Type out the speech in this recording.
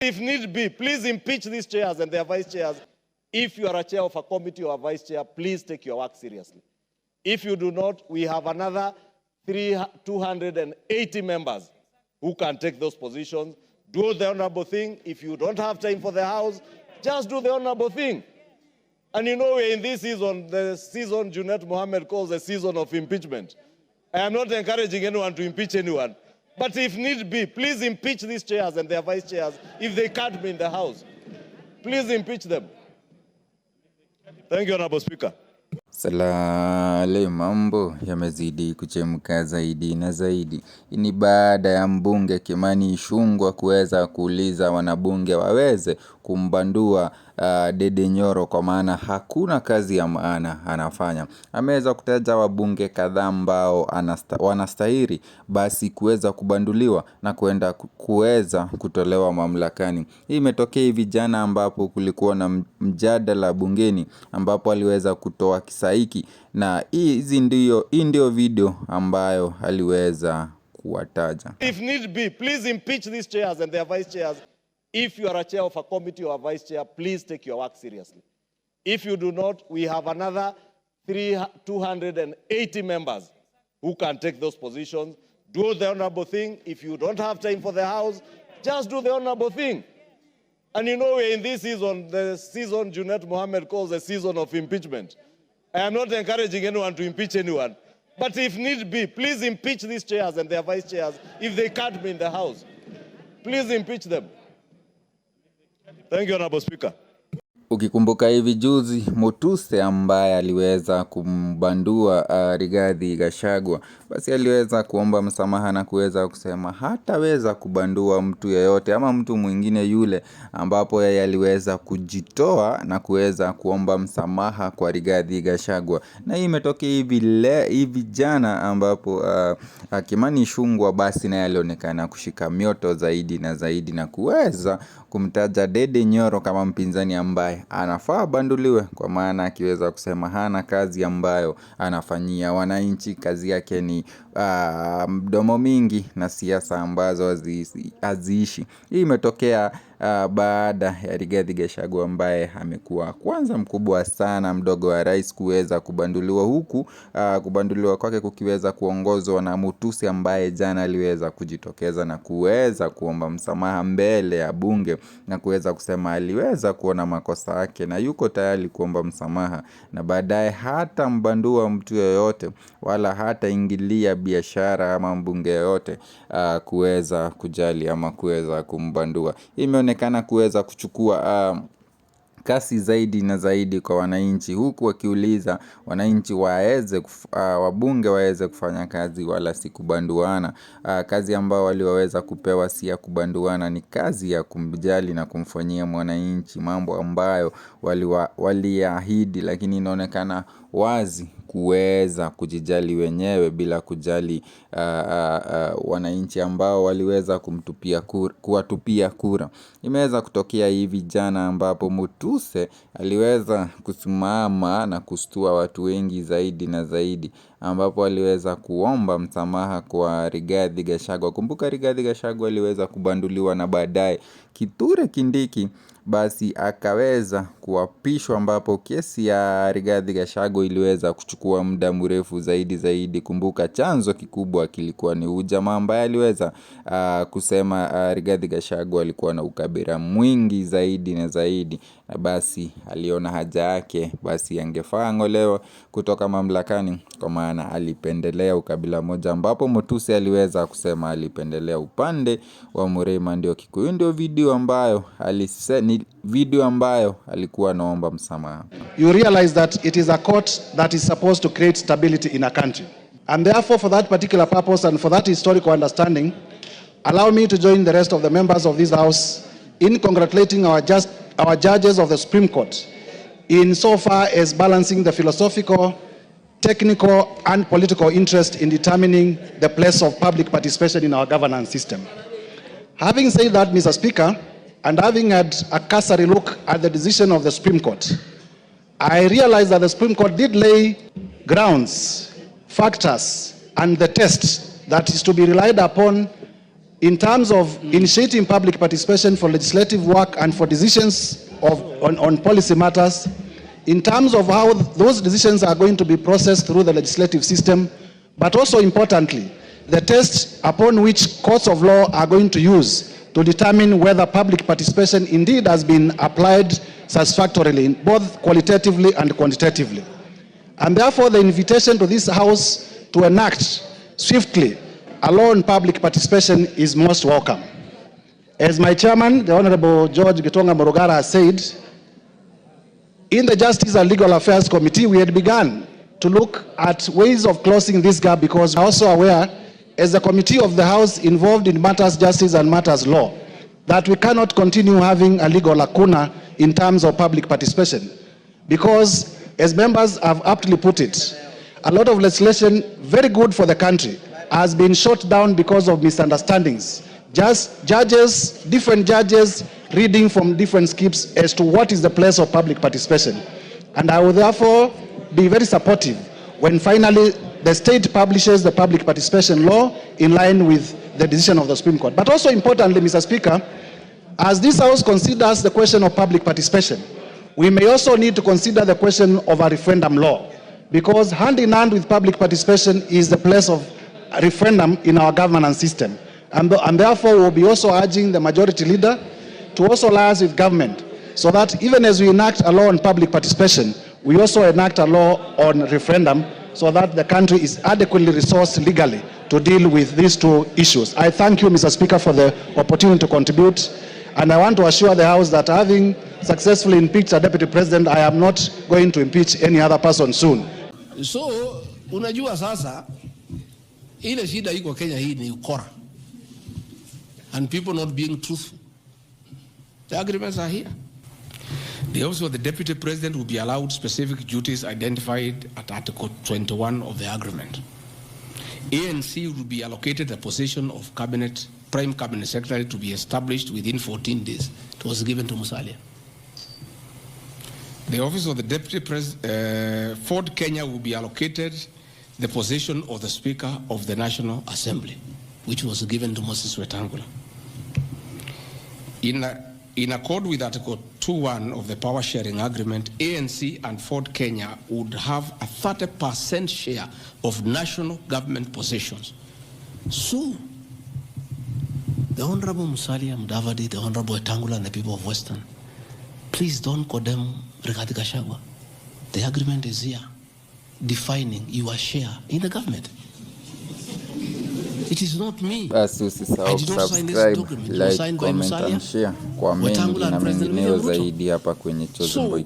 If need be, please impeach these chairs and their vice chairs. If you are a chair of a committee or a vice chair, please take your work seriously. If you do not, we have another 280 members who can take those positions. Do the honorable thing. If you don't have time for the House, just do the honorable thing. And you know, we're in this season, the season Junet Mohammed calls the season of impeachment. I am not encouraging anyone to impeach anyone. But if need be, please impeach these chairs and their vice chairs if they can't be in the House. Please impeach them. Thank you, Honorable Speaker. Salale, mambo yamezidi kuchemka zaidi na zaidi. Ni baada ya mbunge Kimani Ichungwah kuweza kuuliza wanabunge waweze kumbandua ndindinyoro kwa maana hakuna kazi ya maana anafanya. Ameweza kutaja wabunge kadhaa ambao wanastahili basi kuweza kubanduliwa na kuweza kutolewa mamlakani. Hii imetokea hivi jana ambapo kulikuwa na mjadala bungeni ambapo aliweza kutoa kisaiki, na hii ndio video ambayo aliweza kuwataja. If need be, please impeach these chairs and their vice chairs. If you are a chair of a committee or a vice chair, please take your work seriously. If you do not, we have another 280 members who can take those positions. Do the honorable thing. If you don't have time for the House, just do the honorable thing. And you know, we're in this season, the season Junet Mohammed calls the season of impeachment. I am not encouraging anyone to impeach anyone. But if need be, please impeach these chairs and their vice chairs if they can't be in the House. Please impeach them. Thank you, Honorable Speaker. Ukikumbuka hivi juzi Mutuse ambaye aliweza kumbandua Rigathi Gachagua, basi aliweza kuomba msamaha na kuweza kusema hataweza kubandua mtu yeyote ama mtu mwingine yule, ambapo yeye aliweza kujitoa na kuweza kuomba msamaha kwa Rigathi Gachagua. Na hii imetokea hivi jana ambapo Kimani Ichungwah basi naye alionekana kushika mioto zaidi na zaidi na kuweza kumtaja ndindinyoro kama mpinzani ambaye anafaa banduliwe, kwa maana akiweza kusema hana kazi ambayo anafanyia wananchi. Kazi yake ni mdomo mingi na siasa ambazo haziishi. Hii imetokea baada ya Rigathi Gachagua ambaye amekuwa kwanza mkubwa sana mdogo wa rais kuweza kubanduliwa, huku kubanduliwa kwake kukiweza kuongozwa na Mutuse ambaye jana aliweza kujitokeza na kuweza kuomba msamaha mbele ya bunge na kuweza kusema aliweza kuona makosa yake na yuko tayari kuomba msamaha, na baadaye hata mbandua mtu yeyote wala hata ingilia biashara ama mbunge yote kuweza kujali ama kuweza kumbandua. Imeonekana kuweza kuchukua kasi zaidi na zaidi kwa wananchi, huku wakiuliza wananchi wabunge waweze kufanya kazi wala si kubanduana. Kazi ambao waliweza kupewa si ya kubanduana, ni kazi ya kumjali na kumfanyia mwananchi mambo ambayo waliahidi, lakini inaonekana wazi kuweza kujijali wenyewe bila kujali wananchi ambao waliweza kuwatupia kura. Imeweza kutokea hivi jana ambapo Mutuse aliweza kusimama na kustua watu wengi zaidi na zaidi, ambapo aliweza kuomba msamaha kwa Rigathi Gachagua. Kumbuka Rigathi Gachagua aliweza kubanduliwa na baadaye Kithure Kindiki basi akaweza kuapishwa, ambapo kesi ya Rigathi Gachagua iliweza kuchukua muda mrefu zaidi. Kumbuka chanzo kikubwa kilikuwa ni ujamaa ambaye aliweza kusema Rigathi Gachagua alikuwa na ukabila mwingi zaidi na zaidi, na basi aliona haja yake basi angefaa ngolewa kutoka mamlakani kwa maana alipendelea ukabila moja, ambapo Mutuse aliweza kusema alipendelea upande wa Murima ndio Kikuyu. Ndio video ambayo alikuwa anaomba msamaha. You realize that it is a court that is supposed to create stability in a country, and therefore for that particular purpose and for that historical understanding, allow me to join the rest of the members of this House in congratulating our judges of the Supreme Court in so far as balancing the philosophical, technical and political interest in determining the place of public participation in our governance system. Having said that, Mr. Speaker, and having had a cursory look at the decision of the Supreme Court, I realized that the Supreme Court did lay grounds, factors, and the test that is to be relied upon in terms of initiating public participation for legislative work and for decisions on policy matters, in terms of how those decisions are going to be processed through the legislative system, but also importantly, the test upon which courts of law are going to use to determine whether public participation indeed has been applied satisfactorily, both qualitatively and quantitatively. And therefore, the invitation to this House to enact swiftly a law on public participation is most welcome. As my chairman, the Honorable George Gitonga Morogara, has said, in the Justice and Legal Affairs Committee, we had begun to look at ways of closing this gap, because we are also aware, as a committee of the House involved in matters justice and matters law, that we cannot continue having a legal lacuna in terms of public participation. Because, as members have aptly put it, a lot of legislation very good for the country has been shot down because of misunderstandings. Just different judges reading from different scripts as to what is the place of public participation. And I will therefore be very supportive when finally the state publishes the public participation law in line with the decision of the Supreme Court. But also importantly, Mr. Speaker, as this House considers the question of public participation, we may also need to consider the question of a referendum law, because hand in hand with public participation is the place of a referendum in our governance system. And therefore, we'll be also urging the majority leader to also liaise with government, so that even as we enact a law on public participation, we also enact a law on referendum, so that the country is adequately resourced legally to deal with these two issues. I thank you, Mr. Speaker, for the opportunity to contribute, and I want to assure the House that having successfully impeached a deputy president, I am not going to impeach any other person soon. So, unajua sasa, ile shida iko Kenya hii ni ukora. And people not being truthful. The agreements are here. The office of the Deputy President will be allowed specific duties identified at Article 21 of the agreement. ANC will be allocated the position of Prime Cabinet Secretary to be established within 14 days. It was given to Musalia. The office of the Deputy President, Ford Kenya will be allocated the position of the Speaker of the National Assembly, which was given to Moses Wetangula. In accord with Article 2.1 of the Power Sharing Agreement, ANC and Ford Kenya would have a 30% share of national government positions. So, the Honorable Musalia Mudavadi, the Honorable Wetangula, and the people of Western, please don't condemn Rigathi Gachagua. The agreement is here, defining your share in the government. It is not me. Basi usisahau subscribe, like, comment and share kwa mengi na mengineo zaidi hapa kwenye Chosen Boy.